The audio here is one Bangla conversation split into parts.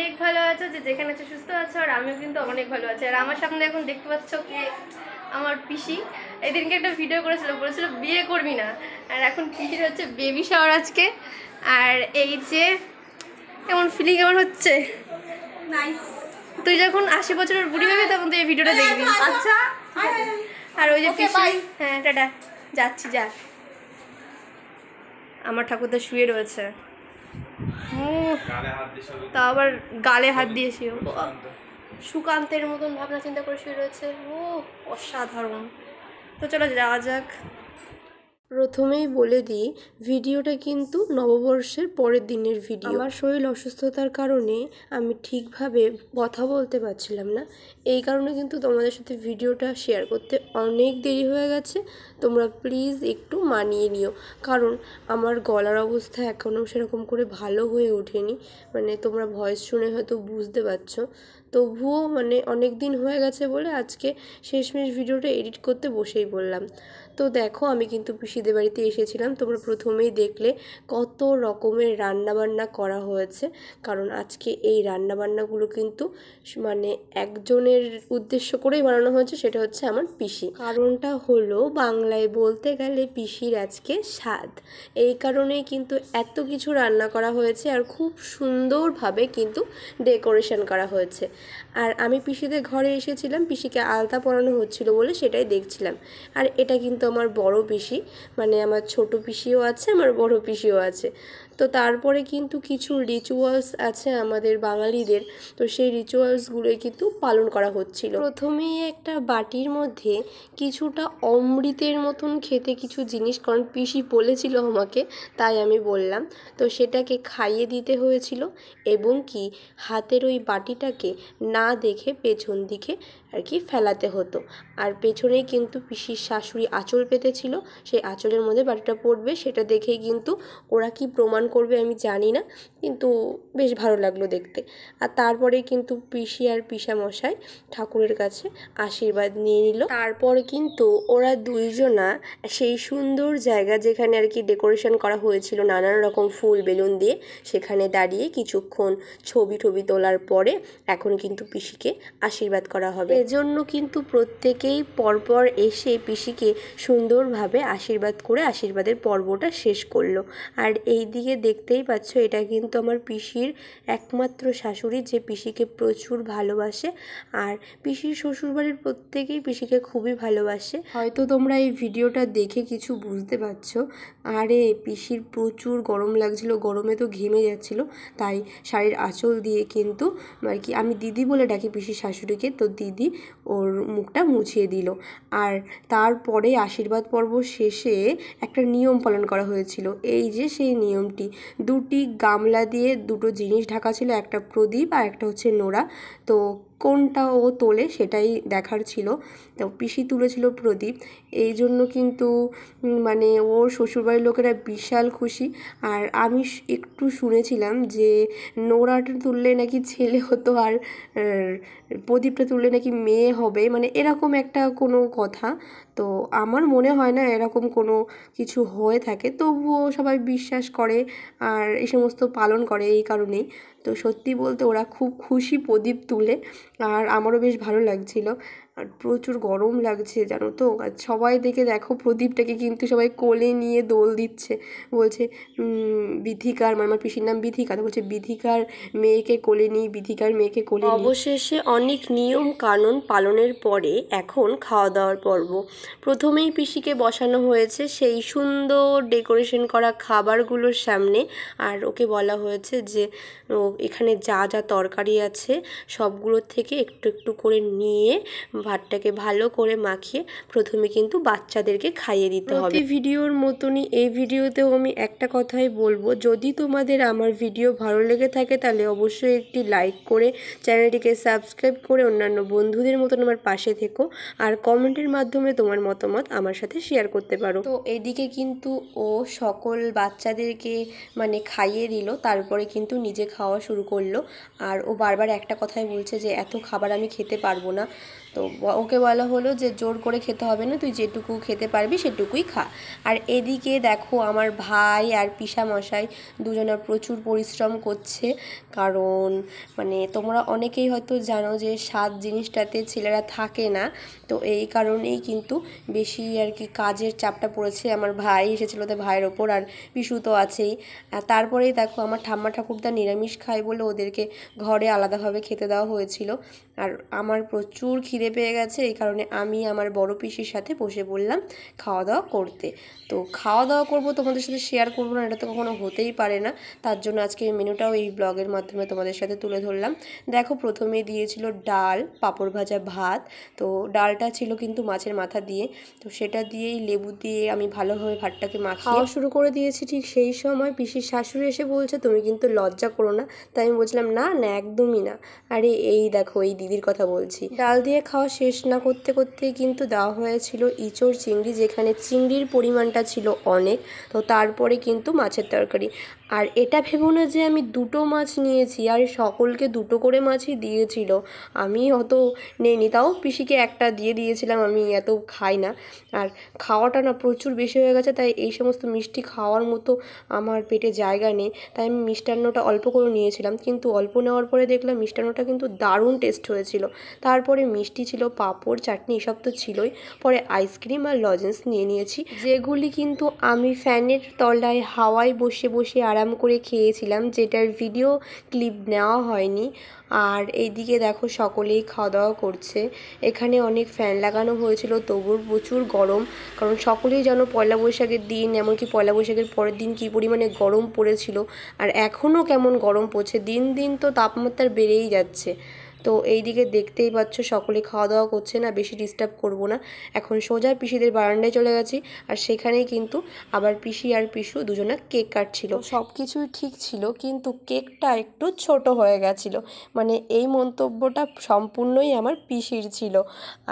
অনেক ভালো আছো, যে যেখানে আছো সুস্থ আছো। আর আমিও কিন্তু অনেক ভালো আছি। আর আমার সামনে এখন দেখতে পাচ্ছ কে, আমার পিসি। এদিনকে একটা ভিডিও বলেছিল বিয়ে করবি না, আর এখন পিসির হচ্ছে বেবি শাওয়ার আজকে। আর এই যে কেমন ফিলিং কেমন হচ্ছে, নাইস। তুই যখন 80 বছরের বুড়ি হবি তখন তুই এই ভিডিওটা দেখবি। আচ্ছা, আর ওই যে পিসি, হ্যাঁ টাটা, যাচ্ছি, যা। আমার ঠাকুরদা শুয়ে রয়েছে, তা আবার গালে হাত দিয়ে সুকান্তের মতন ভাবনা চিন্তা করে শুয়ে রয়েছে। ও অসাধারণ। তো চলো যাওয়া যাক। প্রথমেই বলে দিই, ভিডিওটা কিন্তু নববর্ষের পরের দিনের ভিডিও। আমার শরীর অসুস্থতার কারণে আমি ঠিকভাবে কথা বলতে পারছিলাম না, এই কারণে কিন্তু তোমাদের সাথে ভিডিওটা শেয়ার করতে অনেক দেরি হয়ে গেছে। তোমরা প্লিজ একটু মানিয়ে নিও, কারণ আমার গলার অবস্থা এখনও সেরকম করে ভালো হয়ে ওঠেনি। মানে তোমরা ভয়েস শুনে হয়তো বুঝতে পারছো, তবুও মানে অনেক দিন হয়ে গেছে বলে আজকে শেষমেশ ভিডিওটা এডিট করতে বসেই পড়লাম। তো দেখো, আমি কিন্তু পিসিদের বাড়িতে এসেছিলাম। তোমরা প্রথমেই দেখলে কত রকমের রান্নাবান্না করা হয়েছে, কারণ আজকে এই রান্নাবান্নাগুলো কিন্তু মানে একজনের উদ্দেশ্য করেই বানানো হয়েছে, সেটা হচ্ছে আমার পিসি। কারণটা হলো, বাংলায় বলতে গেলে পিসির আজকে স্বাদ, এই কারণেই কিন্তু এত কিছু রান্না করা হয়েছে আর খুব সুন্দরভাবে কিন্তু ডেকোরেশন করা হয়েছে। আর আমি পিসিদের ঘরে এসেছিলাম, পিসিকে আলতা পরানো হচ্ছিল বলে সেটাই দেখছিলাম। আর এটা কিন্তু আমার বড় পিসি, মানে আমার ছোট পিসিও আছে, আমার বড় পিসিও আছে। তো তারপরে কিন্তু কিছু রিচুয়ালস আছে আমাদের বাঙালিদের, তো সেই রিচুয়ালসগুলোই কিন্তু পালন করা হচ্ছিল। প্রথমেই একটা বাটির মধ্যে কিছুটা অমৃতের মতন খেতে কিছু জিনিস, কারণ পিসি বলেছিল আমাকে, তাই আমি বললাম। তো সেটাকে খাইয়ে দিতে হয়েছিল, এবং কি হাতের ওই বাটিটাকে না দেখে পেছন দিকে আর কি ফেলাতে হতো। আর পেছনেই কিন্তু পিসির শাশুড়ি আঁচল পেতেছিল, সেই আঁচলের মধ্যে বাটিটা পড়বে, সেটা দেখেই কিন্তু ওরা কি প্রমাণ করবে আমি জানি না, কিন্তু বেশ ভালো লাগলো দেখতে। আর তারপরে কিন্তু পিসি আর পিসামশাই ঠাকুরের কাছে আশীর্বাদ নিয়ে নিল। তারপর কিন্তু ওরা দুইজনা সেই সুন্দর জায়গা যেখানে আর কি ডেকোরেশন করা হয়েছিল নানান রকম ফুল বেলুন দিয়ে, সেখানে দাঁড়িয়ে কিছুক্ষণ ছবি তোলার পরে এখন কিন্তু পিসিকে আশীর্বাদ করা হবে। এজন্য কিন্তু প্রত্যেকেই পরপর এসে পিসিকে সুন্দরভাবে আশীর্বাদ করে আশীর্বাদের পর্বটা শেষ করলো। আর এই দিকে দেখতেই পাচ্ছ, এটা কিন্তু আমার পিসির একমাত্র শাশুড়ি, যে পিসিকে প্রচুর ভালোবাসে। আর পিসির শ্বশুরবাড়ির প্রত্যেকেই পিসিকে খুবই ভালোবাসে। হয়তো তোমরা এই ভিডিওটা দেখে কিছু বুঝতে পারছো। আরে পিসির প্রচুর গরম লাগছিল, গরমে তো ঘেমে যাচ্ছিল, তাই শাড়ির আঁচল দিয়ে কিন্তু আর কি, আমি দিদি বলে ডাকি পিসির শাশুড়িকে, তো দিদি ওর মুখটা মুছিয়ে দিল। আর তারপরে আশীর্বাদ পর্ব শেষে একটা নিয়ম পালন করা হয়েছিল, এই যে সেই নিয়মটি, দুটি গামলা দিয়ে দুটো জিনিস ঢাকা ছিল, একটা প্রদীপ আর একটা হচ্ছে নোড়া। তো কোনটা ও তোলে সেটাই দেখার ছিল। তো পিসি তুলেছিল প্রদীপ, এই জন্য কিন্তু মানে ওর শ্বশুরবাড়ির লোকেরা বিশাল খুশি। আর আমি একটু শুনেছিলাম যে নোড়াটা তুললে নাকি ছেলে হতো, আর প্রদীপটা তুললে নাকি মেয়ে হবে, মানে এরকম একটা কোনো কথা। তো আমার মনে হয় না এরকম কোনো কিছু হয়ে থাকে, তবুও সবাই বিশ্বাস করে আর এই সমস্ত পালন করে এই কারণেই। তো সত্যি বলতে ওরা খুব খুশি প্রদীপ তুলে, আর আমারও বেশ ভালো লাগছিল। আর প্রচুর গরম লাগছে জানো তো। আর সবাই দেখো প্রদীপটাকে কিন্তু সবাই কোলে নিয়ে দোল দিচ্ছে, বলছে বিথিকার, মানে আমার পিসির নাম বিথিকা, তো বলছে বিথিকার মেয়েকে কোলে নিই, বিথিকার মেয়েকে কোলে নিই। অবশেষে অনেক নিয়ম কানুন পালনের পরে এখন খাওয়া দাওয়ার পর্ব। প্রথমেই পিসিকে বসানো হয়েছে সেই সুন্দর ডেকোরেশন করা খাবারগুলোর সামনে, আর ওকে বলা হয়েছে যে এখানে যা যা তরকারি আছে সবগুলোর থেকে একটু একটু করে নিয়ে ভাতটাকে ভালো করে মাখিয়ে প্রথমে কিন্তু বাচ্চাদেরকে খাইয়ে দিতে হবে। প্রতি ভিডিওর মতনই এই ভিডিওতেও আমি একটা কথাই বলবো, যদি তোমাদের আমার ভিডিও ভালো লেগে থাকে তাহলে অবশ্যই একটি লাইক করে চ্যানেলটিকে সাবস্ক্রাইব করে অন্যান্য বন্ধুদের মতন আমার পাশে থেকো, আর কমেন্টের মাধ্যমে তোমার মতামত আমার সাথে শেয়ার করতে পারো। তো এইদিকে কিন্তু ও সকল বাচ্চাদেরকে মানে খাইয়ে দিল, তারপরে কিন্তু নিজে খাওয়া শুরু করলো। আর ও বারবার একটা কথাই বলছে যে এত খাবার আমি খেতে পারবো না। তো ওকে বলা হলো যে জোর করে খেতে হবে না, তুই যেটুকু খেতে পারবি সেটুকুই খা। আর এদিকে দেখো আমার ভাই আর পিসামশাই দুজনে প্রচুর পরিশ্রম করছে, কারণ মানে তোমরা অনেকেই হয়তো জানো যে স্বাদ জিনিসটাতে ছেলেরা থাকে না, তো এই কারণেই কিন্তু বেশি আর কি কাজের চাপটা পড়েছে। আমার ভাই এসেছিলো তো ভাইয়ের ওপর, আর পিসু তো আছেই। আর তারপরেই দেখো আমার ঠাম্মা ঠাকুরদা নিরামিষ খায় বলে ওদেরকে ঘরে আলাদাভাবে খেতে দেওয়া হয়েছিল। আর আমার প্রচুর খিদে পেয়ে গেছে, এই কারণে আমি আমার বড় পিসির সাথে বসে পড়লাম খাওয়া দাওয়া করতে। তো খাওয়া দাওয়া করবো, তোমাদের সাথে শেয়ার করবো না এটা তো কখনো হতেই পারে না, তার জন্য আজকে মেনুটাও এই ব্লগের মাধ্যমে তোমাদের সাথে তুলে ধরলাম। দেখো প্রথমে দিয়েছিল ডাল, পাঁপড় ভাজা, ভাত। তো ডালটা ছিল কিন্তু মাছের মাথা দিয়ে, তো সেটা দিয়েই লেবু দিয়ে আমি ভালোভাবে ভাতটাকে খাওয়া শুরু করে দিয়েছি। ঠিক সেই সময় পিসির শাশুড়ি এসে বলছে তুমি কিন্তু লজ্জা করো না। তাই আমি বলছিলাম না না একদমই না, আরে এই দেখো এই দিদির কথা বলছি। ডাল দিয়ে খাওয়া শেষ না করতে করতেই কিন্তু দেওয়া হয়েছিল ইঁচড় চিংড়ি, যেখানে চিংড়ির পরিমাণটা ছিল অনেক। তো তারপরে কিন্তু মাছের তরকারি। আর এটা ভেবো না যে আমি দুটো মাছ নিয়েছি, আর সকলকে দুটো করে মাছই দিয়েছিল, আমি অত নেইনি, তাও পিসিকে একটা দিয়ে দিয়েছিলাম, আমি এত খাই না। আর খাওয়াটা না প্রচুর বেশি হয়ে গেছে, তাই এই সমস্ত মিষ্টি খাওয়ার মতো আমার পেটে জায়গা নেই, তাই আমি মিষ্টান্নটা অল্প করে নিয়েছিলাম। কিন্তু অল্প নেওয়ার পরে দেখলাম মিষ্টান্নটা কিন্তু দারুণ টেস্ট হয়েছিল। তারপরে মিষ্টি ছিল, পাঁপড়, চাটনি, এসব তো ছিলই। পরে আইসক্রিম আর লজেন্স নিয়ে নিয়েছি, যেগুলি কিন্তু আমি ফ্যানের তলায় হাওয়ায় বসে বসে আরাম করে খেয়েছিলাম, যেটার ভিডিও ক্লিপ নেওয়া হয়নি। আর এইদিকে দেখো সকলেই খাওয়া দাওয়া করছে। এখানে অনেক ফ্যান লাগানো হয়েছিল, তবুও প্রচুর গরম, কারণ সকলেই জানো পয়লা বৈশাখের দিন, এমনকি পয়লা বৈশাখের পরের দিন কী পরিমাণে গরম পড়েছিল, আর এখনও কেমন গরম পড়ছে, দিন দিন তো তাপমাত্রা বেড়েই যাচ্ছে। তো এই দিকে দেখতেই পাচ্ছ সকলে খাওয়া দাওয়া করছে, না বেশি ডিস্টার্ব করব না। এখন সোজা পিসিদের বারান্দায় চলে গেছি, আর সেখানেই কিন্তু আবার পিসি আর পিসু দুজনে কেক কাটছিল। সব কিছুই ঠিক ছিল, কিন্তু কেকটা একটু ছোট হয়ে গেছিলো, মানে এই মন্তব্যটা সম্পূর্ণই আমার পিসির ছিল।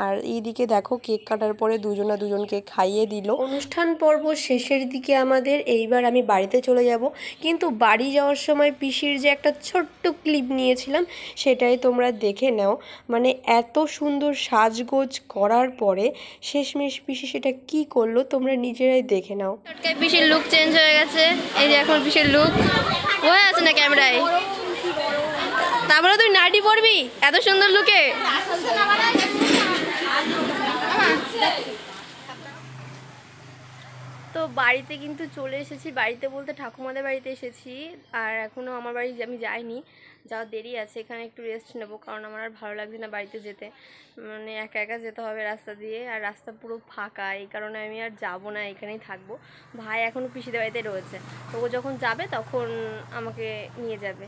আর এইদিকে দেখো কেক কাটার পরে দুজনকে খাইয়ে দিল। অনুষ্ঠান পর্ব শেষের দিকে আমাদের, এইবার আমি বাড়িতে চলে যাব, কিন্তু বাড়ি যাওয়ার সময় পিসির যে একটা ছোট্ট ক্লিপ নিয়েছিলাম সেটাই তোমরা দেখে নাও। মানে এত সুন্দর সাজগোজ করার পরে শেষমেশ পিসি সেটা কি করলো তোমরা নিজেরাই দেখে নাও। পিসির লুক চেঞ্জ হয়ে গেছে, এই যে এখন পিসির লুক হয়ে আছে না ক্যামেরায়। তারপরে তুই নাইটি পরবি এত সুন্দর লুকে। তো বাড়িতে কিন্তু চলে এসেছি, বাড়িতে বলতে ঠাকুমাদের বাড়িতে এসেছি, আর এখনও আমার বাড়ি আমি যাইনি, যাওয়ার দেরি আছে। এখানে একটু রেস্ট নেব, কারণ আমার আর ভালো লাগছে না বাড়িতে যেতে, মানে একা একা যেতে হবে রাস্তা দিয়ে, আর রাস্তা পুরো ফাঁকা, এই কারণে আমি আর যাব না, এখানেই থাকবো। ভাই এখনও পিসিদের বাড়িতে রয়েছে, তো ও যখন যাবে তখন আমাকে নিয়ে যাবে।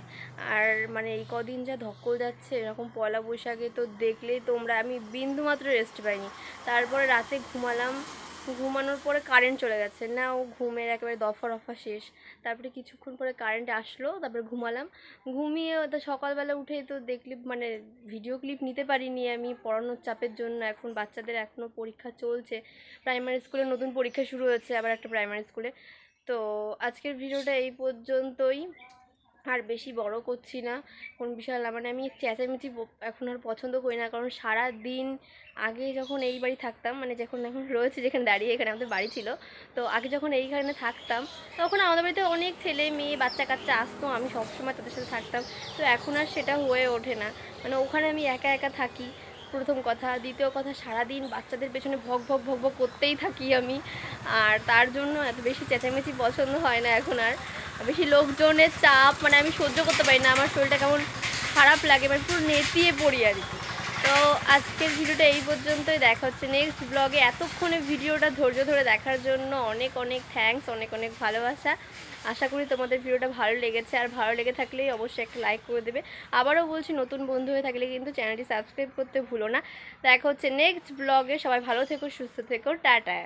আর মানে এই কদিন যা ধক্কল যাচ্ছে, এরকম পয়লা বৈশাখে তো দেখলেই তোমরা, আমি বিন্দুমাত্র রেস্ট পাইনি। তারপরে রাতে ঘুমালাম, ঘুমানোর পরে কারেন্ট চলে গেছে, না ও ঘুমের একেবারে দফা রফা শেষ। তারপরে কিছুক্ষণ পরে কারেন্ট আসলো, তারপরে ঘুমালাম, ঘুমিয়ে তো সকালবেলা উঠেই তো দেখলি মানে ভিডিও ক্লিপ নিতে পারিনি আমি পড়ানোর চাপের জন্য। এখন বাচ্চাদের এখনও পরীক্ষা চলছে, প্রাইমারি স্কুলে নতুন পরীক্ষা শুরু হয়েছে আবার একটা প্রাইমারি স্কুলে। তো আজকের ভিডিওটা এই পর্যন্তই, আর বেশি বড় করছি না। কোন বিষয় মানে আমি চেঁচামেচি এখন আর পছন্দ করি না, কারণ সারা দিন আগে যখন এই বাড়ি থাকতাম, মানে যখন এখন রয়েছে যেখানে দাঁড়িয়ে, এখানে আমাদের বাড়ি ছিল, তো আগে যখন এইখানে থাকতাম তখন আমাদের বাড়িতে অনেক ছেলে মেয়ে বাচ্চা কাচ্চা আসতো, আমি সবসময় তাদের সাথে থাকতাম। তো এখন আর সেটা হয়ে ওঠে না, মানে ওখানে আমি একা একা থাকি প্রথম কথা, দ্বিতীয় কথা সারাদিন বাচ্চাদের পেছনে ভক ভক ভক ভক করতেই থাকি আমি, আর তার জন্য এত বেশি চেঁচামেচি পছন্দ হয় না এখন আর। বেশি লোকজনের চাপ মানে আমি সহ্য করতে পারি না, আমার শরীরটা কেমন খারাপ লাগে, মানে পুরো নেতিয়ে পড়ি আর কি। তো আজকের ভিডিওটা এই পর্যন্তই, দেখা হচ্ছে নেক্সট ব্লগে। এতক্ষণে ভিডিওটা ধৈর্য ধরে দেখার জন্য অনেক অনেক থ্যাঙ্কস, অনেক অনেক ভালোবাসা। আশা করি তোমাদের ভিডিওটা ভালো লেগেছে, আর ভালো লেগে থাকলেই অবশ্যই একটা লাইক করে দেবে। আবারও বলছি নতুন বন্ধু হয়ে থাকলে কিন্তু চ্যানেলটি সাবস্ক্রাইব করতে ভুলো না। দেখা হচ্ছে নেক্সট ব্লগে, সবাই ভালো থেকো, সুস্থ থেকো, টাটা।